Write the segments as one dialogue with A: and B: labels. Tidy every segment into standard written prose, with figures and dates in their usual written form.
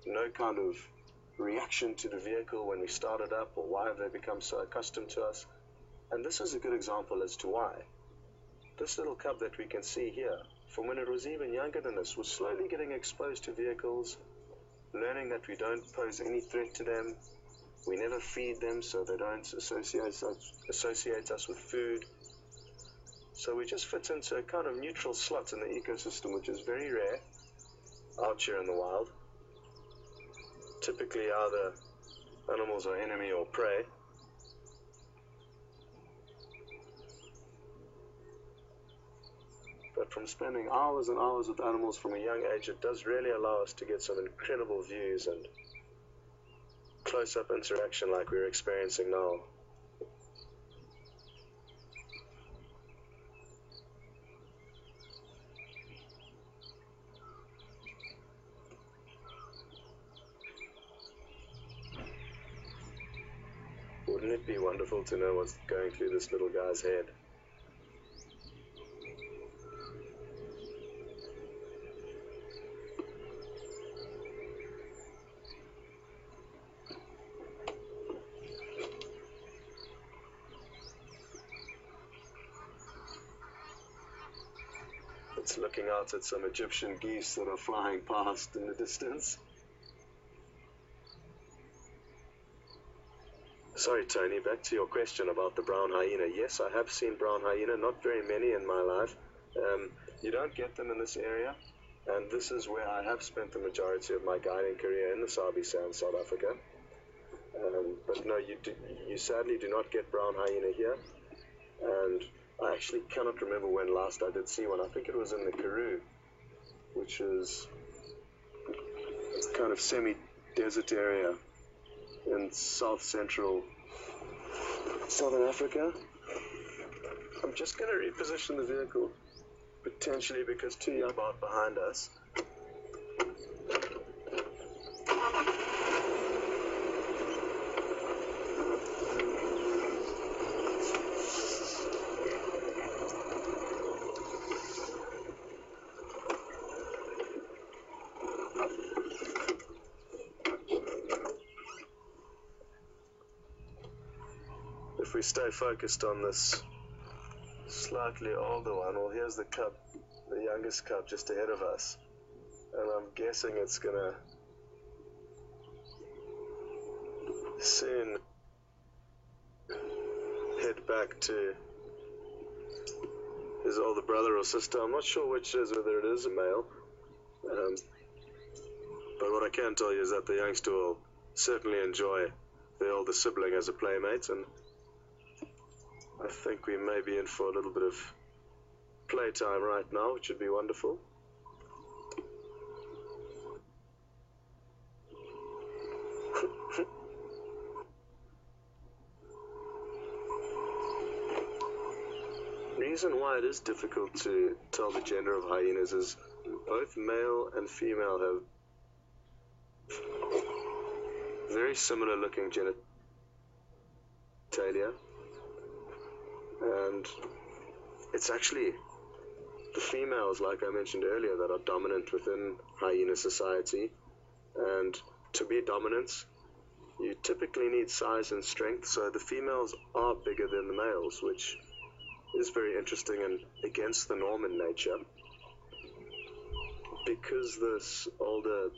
A: no kind of reaction to the vehicle when we started up, or why have they become so accustomed to us? And this is a good example as to why. This little cub that we can see here, from when it was even younger than this, was slowly getting exposed to vehicles, learning that we don't pose any threat to them. We never feed them, so they don't associate us with food. So we just fit into a kind of neutral slot in the ecosystem, which is very rare out here in the wild. Typically either animals are enemy or prey. But from spending hours and hours with animals from a young age, it does really allow us to get some incredible views and close-up interaction like we're experiencing now. Wouldn't it be wonderful to know what's going through this little guy's head? It's looking out at some Egyptian geese that are flying past in the distance. Sorry, Tony, back to your question about the brown hyena. Yes, I have seen brown hyena, not very many in my life. You don't get them in this area, and this is where I have spent the majority of my guiding career, in the Sabi Sound, South Africa. But no, you sadly do not get brown hyena here, and I actually cannot remember when last I did see one. I think it was in the Karoo, which is a kind of semi-desert area in south-central Southern Africa. I'm just going to reposition the vehicle, potentially because two young are behind us. If we stay focused on this slightly older one, well, here's the cub, the youngest cub just ahead of us, and I'm guessing it's gonna soon head back to his older brother or sister. I'm not sure which is, whether it is a male, but what I can tell you is that the youngster will certainly enjoy the older sibling as a playmate, and I think we may be in for a little bit of playtime right now, which would be wonderful. Reason why it is difficult to tell the gender of hyenas is both male and female have very similar looking genitalia. And it's actually the females, like I mentioned earlier, that are dominant within hyena society. And to be dominant, you typically need size and strength, so the females are bigger than the males, which is very interesting and against the norm in nature. Because this older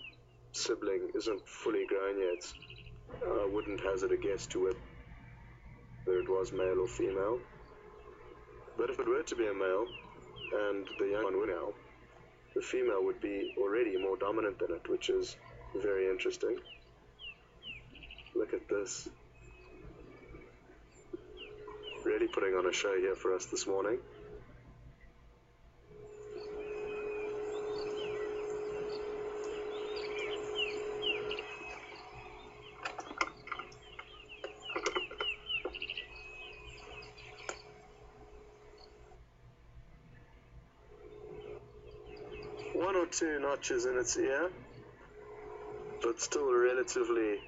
A: sibling isn't fully grown yet, I wouldn't hazard a guess to whether it was male or female. But if it were to be a male, and the young one were now, the female would be already more dominant than it, which is very interesting. Look at this. Really putting on a show here for us this morning. One or two notches in its ear, but still relatively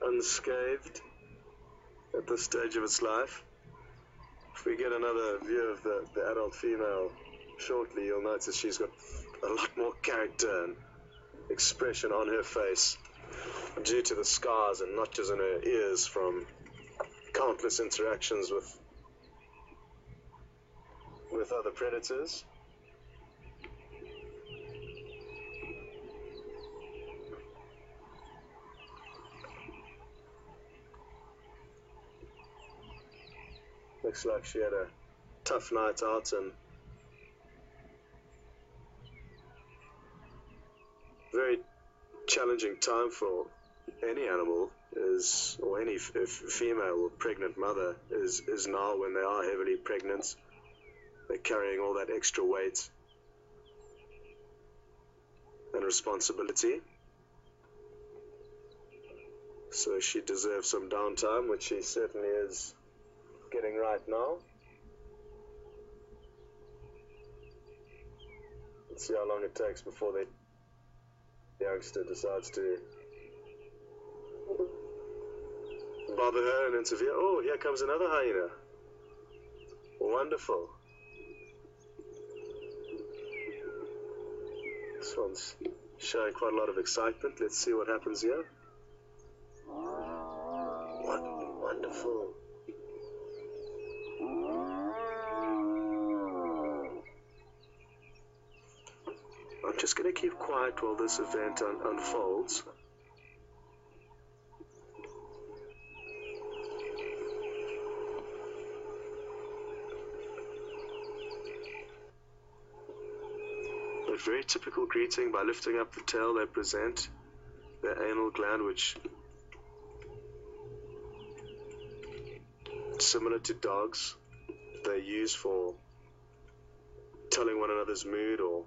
A: unscathed at this stage of its life. If we get another view of the adult female shortly, you'll notice she's got a lot more character and expression on her face due to the scars and notches in her ears from countless interactions with other predators. Looks like she had a tough night out, and very challenging time for any animal is, or any female or pregnant mother is now when they are heavily pregnant. They're carrying all that extra weight and responsibility. So she deserves some downtime, which she certainly is getting right now. Let's see how long it takes before the youngster decides to bother her and interfere. Oh, here comes another hyena. Wonderful. This one's showing quite a lot of excitement. Let's see what happens here. Wonderful. I'm just going to keep quiet while this event unfolds. A very typical greeting. By lifting up the tail, they present their anal gland, which, similar to dogs, they use for telling one another's mood or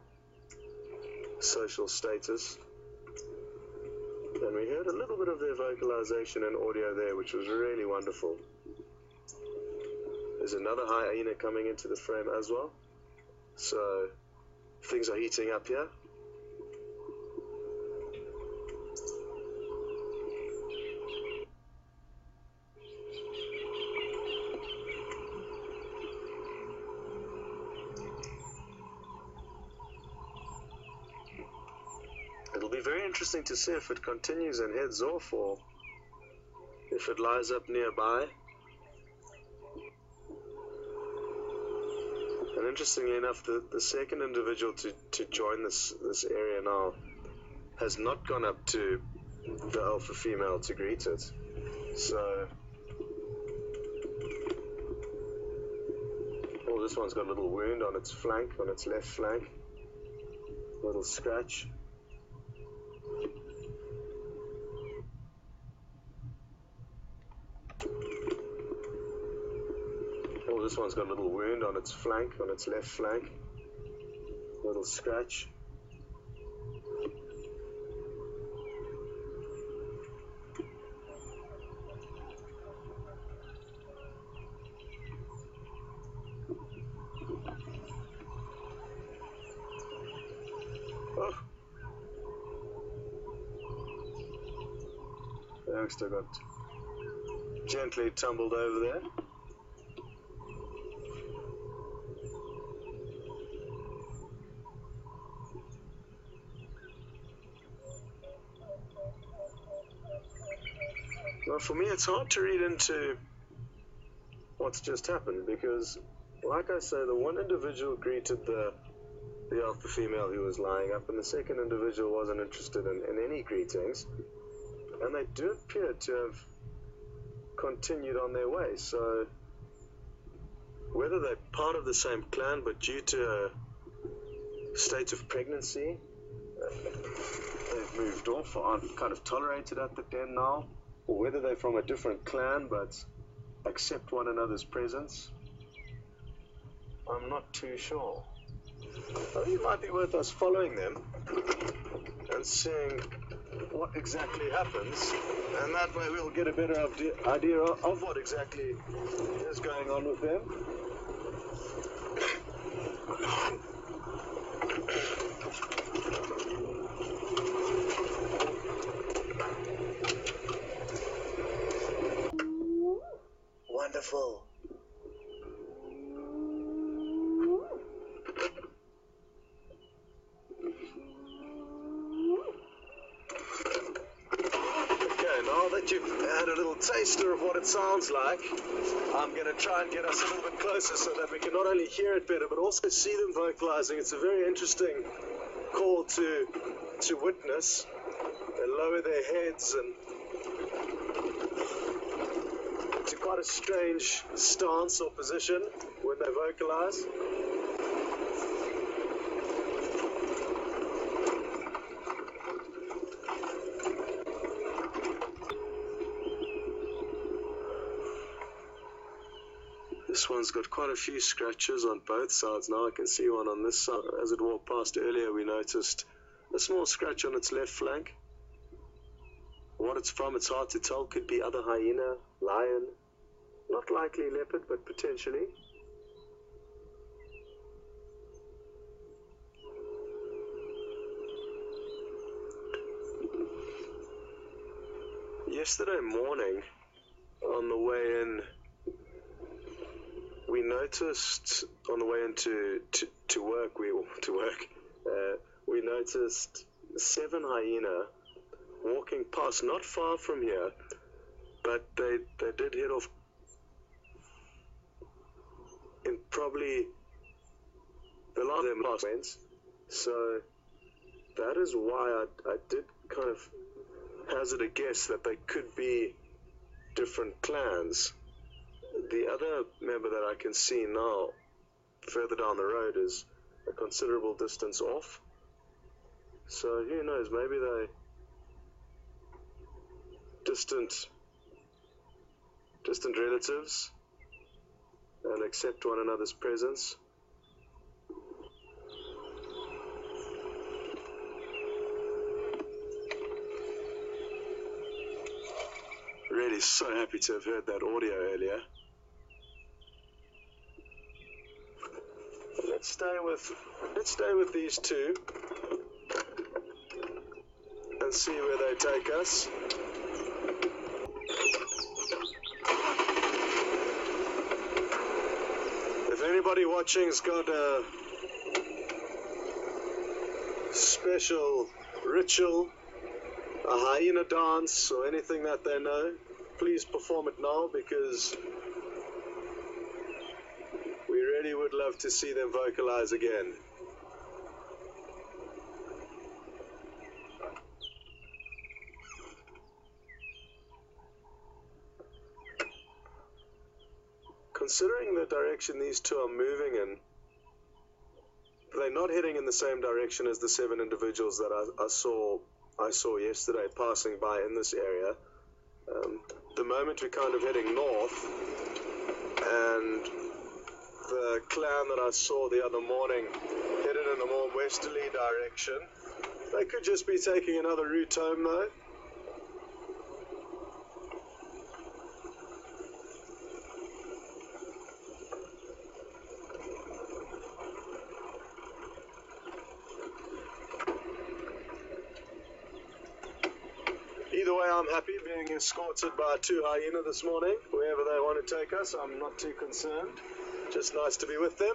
A: social status. And we heard a little bit of their vocalization and audio there, which was really wonderful. There's another hyena coming into the frame as well. So things are heating up here. It'll be very interesting to see if it continues and heads off, or if it lies up nearby. And interestingly enough, the second individual to join this area now has not gone up to the alpha female to greet it. So, oh, this one's got a little wound on its flank, on its left flank. A little scratch. Oh, this one's got a little wound on its flank, on its left flank. A little scratch. Oh. The youngster got gently tumbled over there. Well, for me, it's hard to read into what's just happened, because, like I say, the one individual greeted the alpha female who was lying up, and the second individual wasn't interested in any greetings, and they do appear to have continued on their way. So whether they're part of the same clan, but due to a state of pregnancy, they've moved off or aren't kind of tolerated at the den now, or whether they're from a different clan but accept one another's presence, I'm not too sure. I think it might be worth us following them and seeing what exactly happens, and that way we'll get a better idea of what exactly is going on with them. Wonderful. Now that you've had a little taster of what it sounds like, I'm going to try and get us a little bit closer so that we can not only hear it better, but also see them vocalizing. It's a very interesting call to witness. They lower their heads and to quite a strange stance or position when they vocalize. This one's got quite a few scratches on both sides. Now I can see one on this side. As it walked past earlier, we noticed a small scratch on its left flank. What it's from, it's hard to tell. Could be other hyena, lion, not likely leopard, but potentially. Yesterday morning, on the way in, we noticed on the way into work, we noticed 7 hyena walking past, not far from here, but they did head off in probably the lot of them last went. So that is why I did kind of hazard a guess that they could be different clans. The other member that I can see now further down the road is a considerable distance off. So who knows, maybe they distant relatives and accept one another's presence. Really so happy to have heard that audio earlier. Let's stay with these two and see where they take us. If anybody watching's got a special ritual, a hyena dance, or anything that they know, please perform it now, because we really would love to see them vocalize again. Considering the direction these two are moving in, they're not heading in the same direction as the 7 individuals that I saw yesterday passing by in this area. The moment we're kind of heading north, and the clan that I saw the other morning headed in a more westerly direction. They could just be taking another route home though. Either way, I'm happy being escorted by 2 hyena this morning. Wherever they want to take us, I'm not too concerned. Just nice to be with them.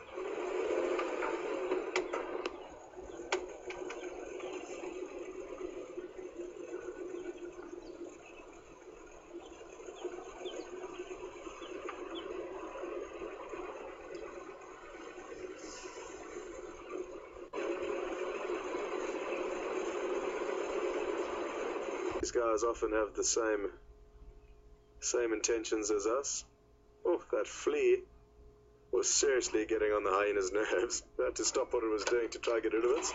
A: These guys often have the same intentions as us. Oh, that flea was seriously getting on the hyena's nerves. I had to stop what it was doing to try and get rid of it.